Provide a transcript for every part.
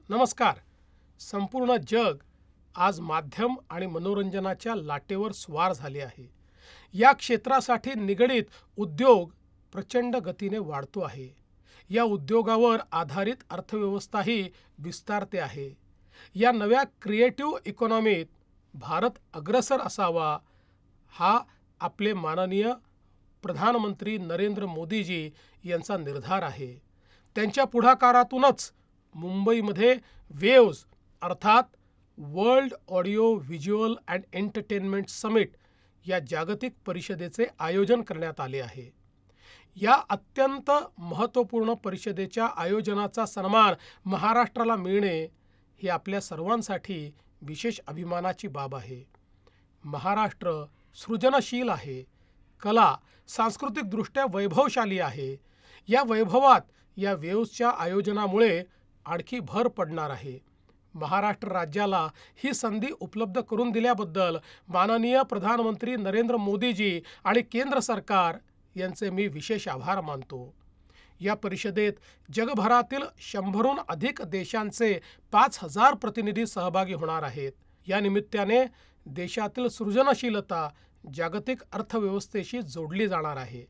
नमस्कार. संपूर्ण जग आज माध्यम आणि मनोरंजनाच्या लाटेवर स्वार झाले आहे. या क्षेत्रासाठी निगडित उद्योग प्रचंड गतीने वाढतो आहे. या उद्योगावर आधारित अर्थव्यवस्थाही विस्तारते आहे. या नव्या क्रिएटिव्ह इकॉनॉमीत भारत अग्रेसर असावा, हा आपले माननीय प्रधानमंत्री नरेंद्र मोदीजी यांचा निर्धार आहे. त्यांच्या पुढाकारातूनच मुंबईमध्ये वेव्ज अर्थात world audio visual and entertainment summit या जागतिक परिषदेचे आयोजन करण्यात आले आहे. या अत्यंत महत्त्वपूर्ण परिषदेच्या आयोजनाचा सन्मान महाराष्ट्राला मिळणे ही आपल्या सर्वांसाठी विशेष अभिमानाची बाब आहे. महाराष्ट्र सृजनशील आहे, कला सांस्कृतिकदृष्ट्या वैभवशाली आहे. या वैभवात या वेव्सच्या आयोजनामुळे आणखी भर पडणार आहे. महाराष्ट्र राज्याला ही संधी उपलब्ध करून दिल्याबद्दल माननीय प्रधानमंत्री नरेंद्र मोदीजी आणि केंद्र सरकार यांचे मी विशेष आभार मानतो. या परिषदेत जगभरातील 100हून अधिक देशांचे 5000 प्रतिनिधी सहभागी होणार आहेत. या निमित्ताने देशातील सृजनशीलता जागतिक अर्थव्यवस्थेशी जोडली जाणार आहे.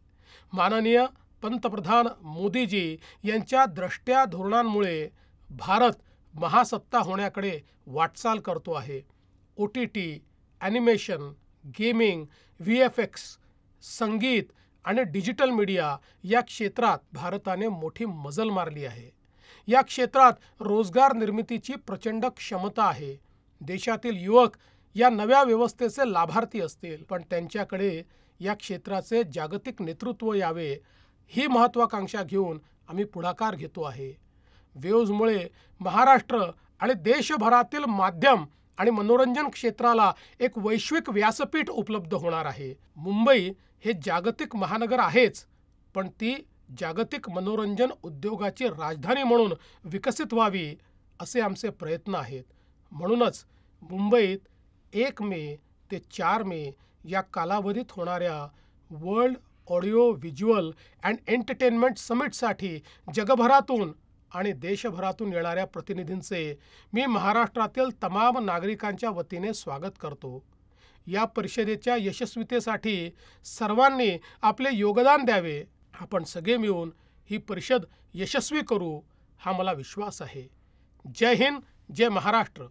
माननीय पंतप्रधान मोदीजी यांच्या द्रष्ट्या धोरणांमुळे भारत महासत्ता होण्याकडे वाटचाल करतो आहे. OTT, ॲनिमेशन, गेमिंग, VFX, संगीत आणि डिजिटल मीडिया या क्षेत्रात भारताने मोठी मजल मारली आहे. या क्षेत्रात रोजगार निर्मितीची प्रचंड क्षमता आहे. देशातील युवक या नव्या व्यवस्थेचे लाभार्थी असतील, पण त्यांच्याकडे या क्षेत्राचे जागतिक नेतृत्व यावे ही महत्त्वाकांक्षा घेऊन आम्ही पुढाकार घेतो आहे. वेव्समुळे महाराष्ट्र आणि देशभरातील माध्यम आणि मनोरंजन क्षेत्राला एक वैश्विक व्यासपीठ उपलब्ध होणार आहे. मुंबई हे जागतिक महानगर आहेच, पण ती जागतिक मनोरंजन उद्योगाची राजधानी म्हणून विकसित व्हावी असे आमचे प्रयत्न आहेत. म्हणूनच मुंबईत 1 मे ते 4 मे या कालावधीत होणाऱ्या world audio visual and entertainment समिटसाठी जगभरातून आणि देशभरातून येणाऱ्या प्रतिनिधींचे मी महाराष्ट्रातील तमाम नागरिकांच्या वतीने स्वागत करतो. या परिषदेच्या यशस्वीतेसाठी सर्वांनी आपले योगदान द्यावे. आपण सगळे मिळून ही परिषद यशस्वी करू हा मला विश्वास आहे. जय हिंद, जय महाराष्ट्र.